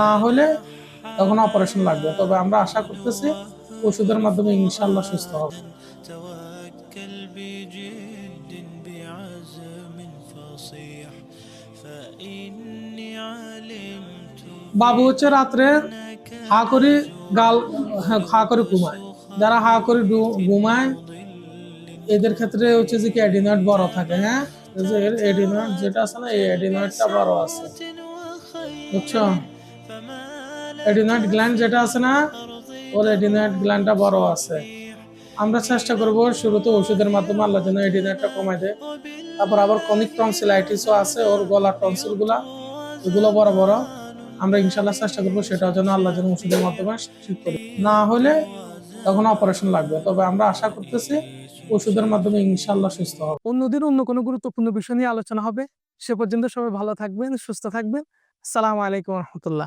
না হলে তখন অপারেশন লাগবে। তবে আমরা আশা করতেছি ওষুধের মাধ্যমে ইনশাআল্লাহ সুস্থ হবে। توكل بجد بعزم فصيح فإني علمت বাবু হচ্ছে রাত্রে بأنك হা করে গাল হা করে ঘুমায়। ترضى যারা হা করে ঘুমায় بظل এদের ক্ষেত্রে হচ্ছে যে কি অ্যাডিনয়েড বড় থাকে। হ্যাঁ, এই যে এর অ্যাডিনয়েড যেটা আছে না, এই অ্যাডিনয়েডটা বড় আছে, مسرة বুঝছো? وخير فما لك অ্যাডিনয়েড গ্ল্যান্ড في যেটা আছে না, الأرض ওর অ্যাডিনয়েড গ্ল্যান্ডটা বড় আছে। ترافيح আমরা চেষ্টা করব শুরুতে ওষুধের মাধ্যমে আল্লাহ যেন অ্যাডিনয়েডটা কমায় দেয়। তারপর আবার ক্রনিক টনসিলাইটিসও আছে, ওর গলার টনসিল গুলা এগুলো বড় বড়। আমরা ইনশাল্লাহ চেষ্টা করবো সেটাও যেন আল্লাহ যেন ওষুধের মাধ্যমে ঠিক করে। না হলে তখন অপারেশন লাগবে। তবে আমরা আশা করতেছি ওষুধের মাধ্যমে ইনশাল্লাহ সুস্থ হবে। অন্যদিন অন্য কোনো গুরুত্বপূর্ণ বিষয় নিয়ে আলোচনা হবে। সে পর্যন্ত সবাই ভালো থাকবেন, সুস্থ থাকবেন। আসসালামু আলাইকুম রহমতুল্লাহ।